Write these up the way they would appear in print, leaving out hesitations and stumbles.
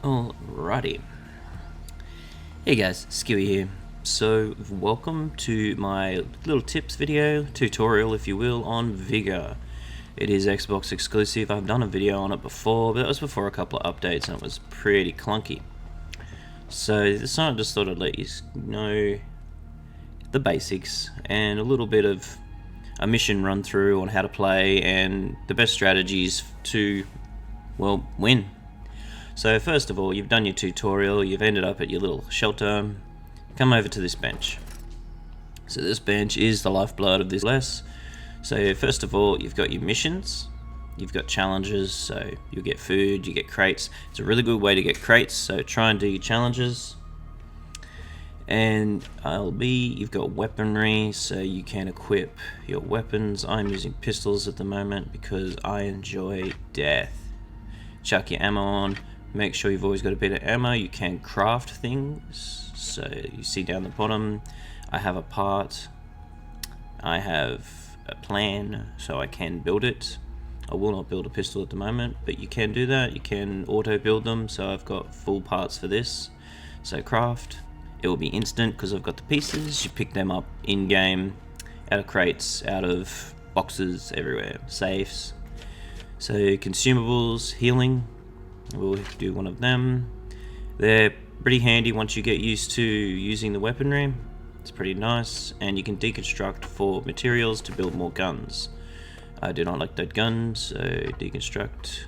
Alrighty. Hey guys, Skewy here. So, welcome to my little tips video, tutorial if you will, on Vigor. It is Xbox exclusive. I've done a video on it before, but that was before a couple of updates and it was pretty clunky. So this time I just thought I'd let you know the basics and a little bit of a mission run through on how to play and the best strategies to, well, win. So first of all, you've done your tutorial, you've ended up at your little shelter, come over to this bench. So this bench is the lifeblood of this class. So first of all, you've got your missions, you've got challenges, so you'll get food, you get crates. It's a really good way to get crates, so try and do your challenges. And you've got weaponry, so you can equip your weapons. I'm using pistols at the moment because I enjoy death. Chuck your ammo on. Make sure you've always got a bit of ammo. You can craft things. So you see down the bottom, I have a part. I have a plan, so I can build it. I will not build a pistol at the moment, but you can do that. You can auto build them, so I've got full parts for this. So craft. It will be instant because I've got the pieces. You pick them up in-game, out of crates, out of boxes, everywhere. Safes. So consumables, healing. We'll do one of them. They're pretty handy once you get used to using the weaponry. It's pretty nice, and you can deconstruct for materials to build more guns. I do not like that gun, so deconstruct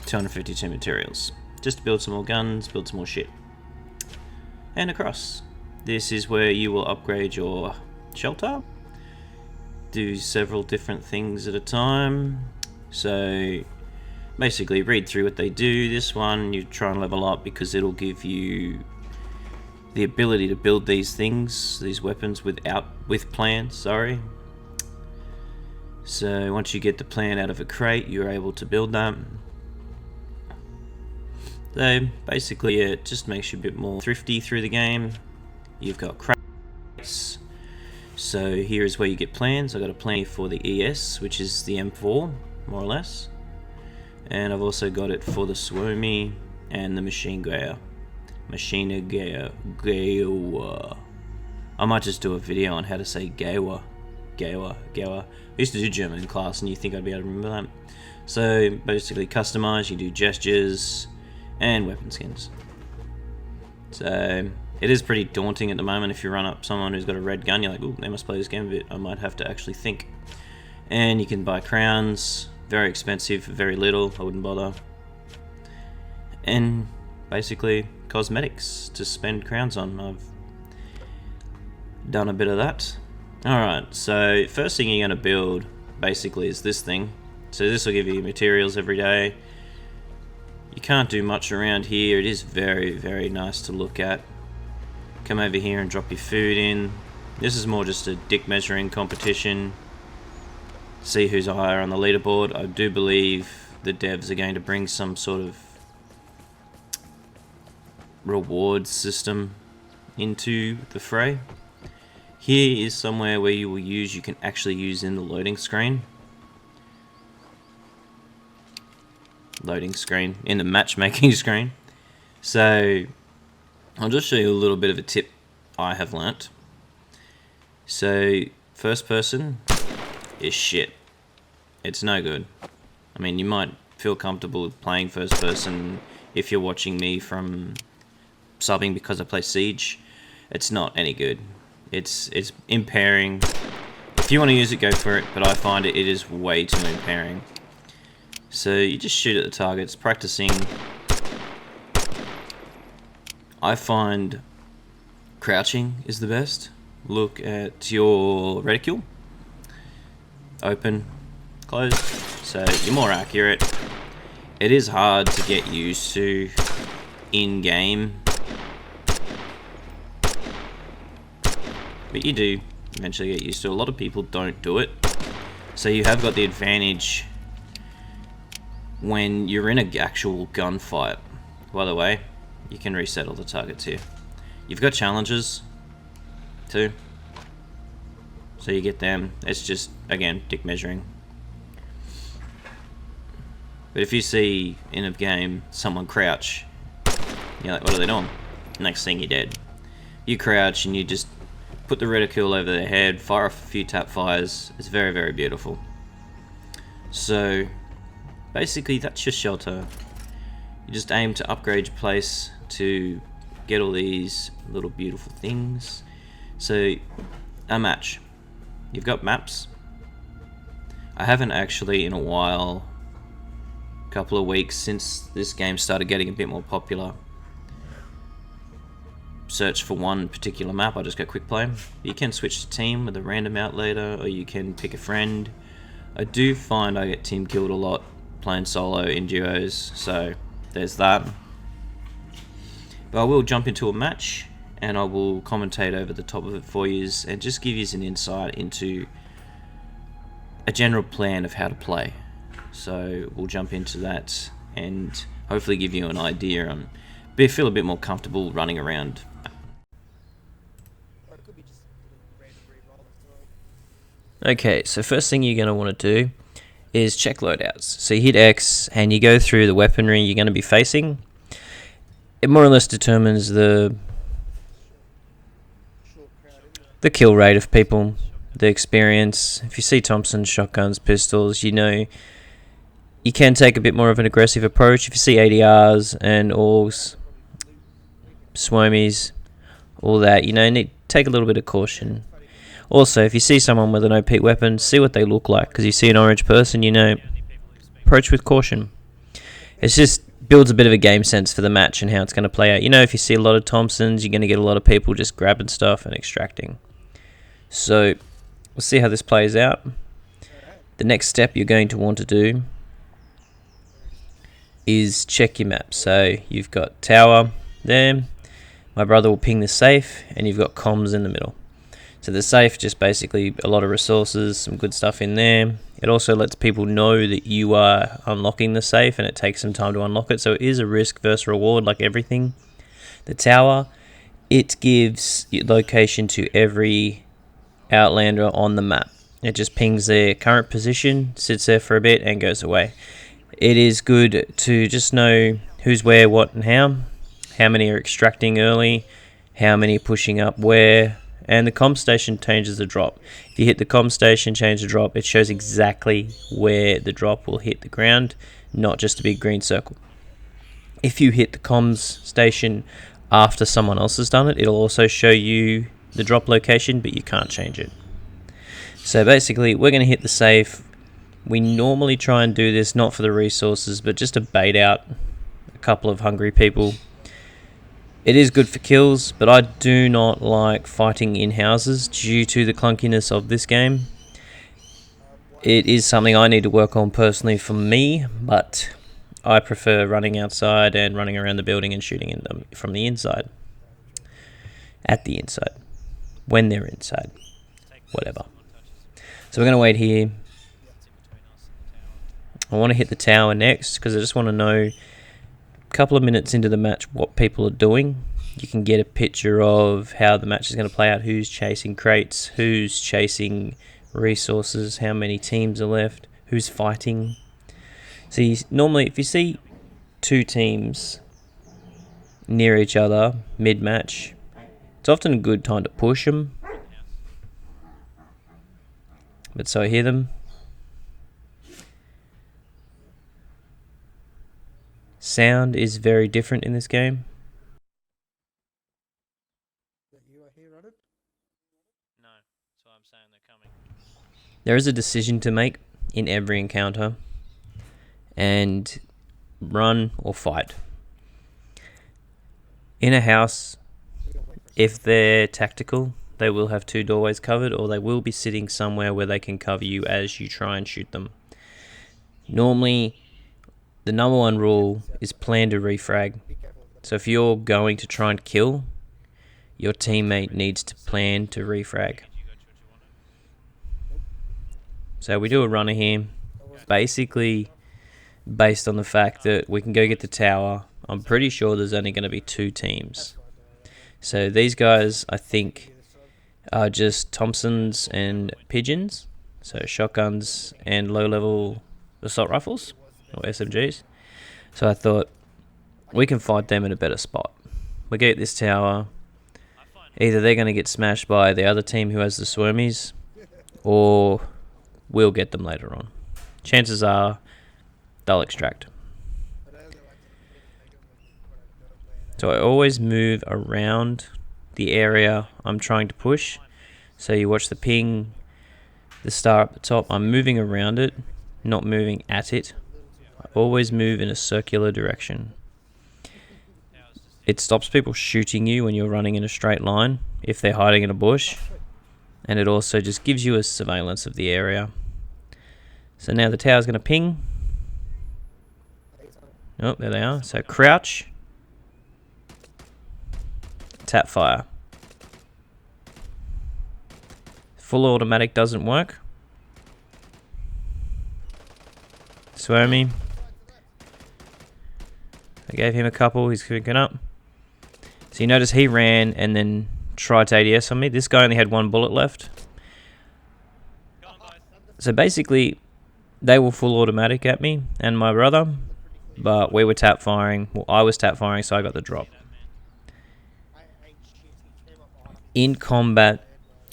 252 materials. Just to build some more guns, build some more shit. And across. This is where you will upgrade your shelter. Do several different things at a time. So basically read through what they do. This one you try and level up because it'll give you the ability to build these things, these weapons with plans, sorry. So once you get the plan out of a crate, you're able to build that. So basically it just makes you a bit more thrifty through the game. You've got crates. So here is where you get plans. I got a plan for the ES, which is the M4, more or less. And I've also got it for the Suomi and the Machine Gaia. I might just do a video on how to say Gawa. I used to do German in class and you think I'd be able to remember that. So basically customize, you do gestures and weapon skins. So it is pretty daunting at the moment if you run up someone who's got a red gun, you're like, ooh, they must play this game a bit. I might have to actually think. And you can buy crowns. Very expensive, very little, I wouldn't bother. And basically cosmetics to spend crowns on. I've done a bit of that. Alright, so first thing you're going to build basically is this thing. So this will give you materials every day. You can't do much around here. It is very, very nice to look at. Come over here and drop your food in. This is more just a dick measuring competition. See who's higher on the leaderboard. I do believe the devs are going to bring some sort of reward system into the fray. Here is somewhere where you can actually use in the loading screen. In the matchmaking screen. So I'll just show you a little bit of a tip I have learnt. So first person is shit. It's no good. I mean, you might feel comfortable playing first person if you're watching me from subbing because I play Siege. It's not any good. It's impairing. If you want to use it, go for it, but I find it is way too impairing. So you just shoot at the targets, practicing. I find crouching is the best. Look at your reticule. Open, close, so you're more accurate. It is hard to get used to in-game, but you do eventually get used to it. A lot of people don't do it, so you have got the advantage when you're in an actual gunfight. By the way, you can reset all the targets here. You've got challenges too. So you get them. It's just, again, dick measuring. But if you see in a game someone crouch, you're like, what are they doing? Next thing, you're dead. You crouch and you just put the reticule over their head, fire off a few tap fires. It's very, very beautiful. So basically that's your shelter. You just aim to upgrade your place to get all these little beautiful things. So a match. You've got maps. I haven't actually in a while, a couple of weeks since this game started getting a bit more popular, search for one particular map. I just go quick play. You can switch to team with a random out later, or you can pick a friend. I do find I get team killed a lot playing solo in duos, so there's that. But I will jump into a match and I will commentate over the top of it for you and just give you an insight into a general plan of how to play. So we'll jump into that and hopefully give you an idea on feel a bit more comfortable running around. Okay, so first thing you're going to want to do is check loadouts. So you hit X and you go through the weaponry you're going to be facing. It more or less determines the kill rate of people, the experience. If you see Thompsons, shotguns, pistols, you know you can take a bit more of an aggressive approach. If you see ADRs and AUGs, Swarmies, all that, you know, need to take a little bit of caution. Also, if you see someone with an OP weapon, see what they look like, because you see an orange person, you know, approach with caution. It's just builds a bit of a game sense for the match and how it's going to play out. You know, if you see a lot of Thompsons, you're going to get a lot of people just grabbing stuff and extracting. So, we'll see how this plays out. The next step you're going to want to do is check your map. So, you've got tower there. My brother will ping the safe, and you've got comms in the middle. So the safe, just basically a lot of resources, some good stuff in there. It also lets people know that you are unlocking the safe, and it takes some time to unlock it. So it is a risk versus reward, like everything. The tower, it gives location to every Outlander on the map. It just pings their current position, sits there for a bit, and goes away. It is good to just know who's where, what, and how many are extracting early, how many are pushing up where. And the comm station changes the drop. If you hit the comm station, change the drop, it shows exactly where the drop will hit the ground, not just a big green circle. If you hit the comms station after someone else has done it, it'll also show you the drop location, but you can't change it. So basically, we're going to hit the safe. We normally try and do this not for the resources, but just to bait out a couple of hungry people. It is good for kills, but I do not like fighting in houses due to the clunkiness of this game. It is something I need to work on personally for me, but I prefer running outside and running around the building and shooting in them from the inside. At the inside. When they're inside. Whatever. So we're going to wait here. I want to hit the tower next because I just want to know couple of minutes into the match what people are doing. You can get a picture of how the match is going to play out, who's chasing crates, who's chasing resources, how many teams are left, who's fighting. So normally if you see two teams near each other mid-match, it's often a good time to push them. But so I hear them. Sound is very different in this game. There is a decision to make in every encounter, and run or fight. In a house, if they're tactical, they will have two doorways covered, or they will be sitting somewhere where they can cover you as you try and shoot them. Normally, the number one rule is plan to refrag. So if you're going to try and kill, your teammate needs to plan to refrag. So we do a runner here, basically based on the fact that we can go get the tower. I'm pretty sure there's only going to be two teams. So these guys, I think, are just Thompsons and Pigeons. So shotguns and low-level assault rifles. or SMGs. So I thought, we can fight them in a better spot. We get this tower, either they're going to get smashed by the other team who has the Swarmies, or we'll get them later on. Chances are they'll extract. So I always move around the area I'm trying to push. So you watch the ping, the star at the top. I'm moving around it, not moving at it. I always move in a circular direction. It stops people shooting you when you're running in a straight line if they're hiding in a bush. And it also just gives you a surveillance of the area. So now the tower's going to ping. Oh, there they are. So crouch. Tap fire. Full automatic doesn't work. Swarmy. I gave him a couple. He's picking up. So you notice he ran and then tried to ADS on me. This guy only had one bullet left. So basically, they were full automatic at me and my brother, but we were tap firing. Well, I was tap firing, so I got the drop. In combat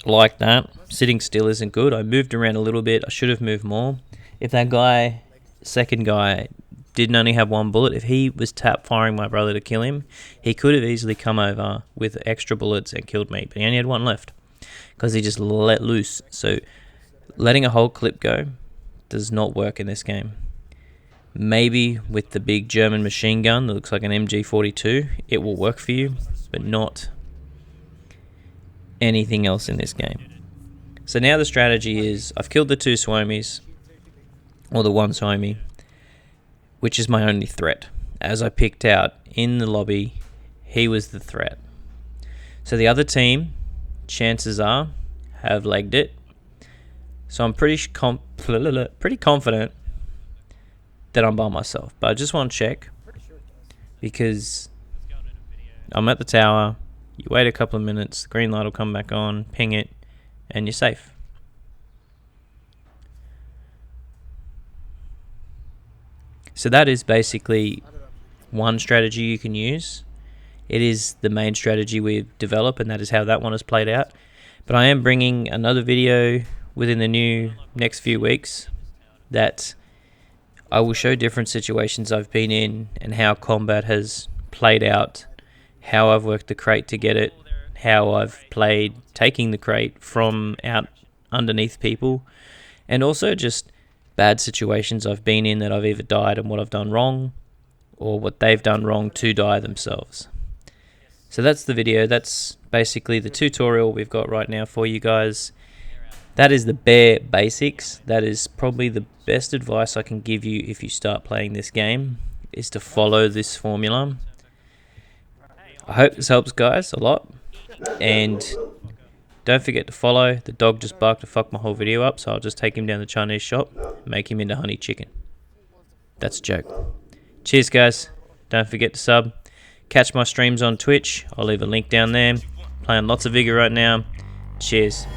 like that, sitting still isn't good. I moved around a little bit. I should have moved more. If that guy, second guy, didn't only have one bullet, if he was tap firing my brother to kill him, he could have easily come over with extra bullets and killed me, but he only had one left because he just let loose. So letting a whole clip go does not work in this game. Maybe with the big German machine gun that looks like an MG42, it will work for you, but not anything else in this game. So now the strategy is, I've killed the two Swarmies, or the one Swami, which is my only threat. As I picked out in the lobby, he was the threat. So the other team, chances are, have legged it. So I'm pretty confident that I'm by myself. But I just want to check, because I'm at the tower. You wait a couple of minutes, the green light will come back on, ping it, and you're safe. So that is basically one strategy you can use. It is the main strategy we've developed, and that is how that one has played out. But I am bringing another video within the next few weeks that I will show different situations I've been in and how combat has played out, how I've worked the crate to get it, how I've played taking the crate from out underneath people, and also just bad situations I've been in that I've either died and what I've done wrong, or what they've done wrong to die themselves. So that's the video. That's basically the tutorial we've got right now for you guys. That is the bare basics. That is probably the best advice I can give you if you start playing this game, is to follow this formula. I hope this helps, guys, a lot. And don't forget to follow. The dog just barked to fuck my whole video up, so I'll just take him down the Chinese shop, make him into honey chicken. That's a joke. Cheers, guys. Don't forget to sub. Catch my streams on Twitch. I'll leave a link down there. Playing lots of Vigor right now. Cheers.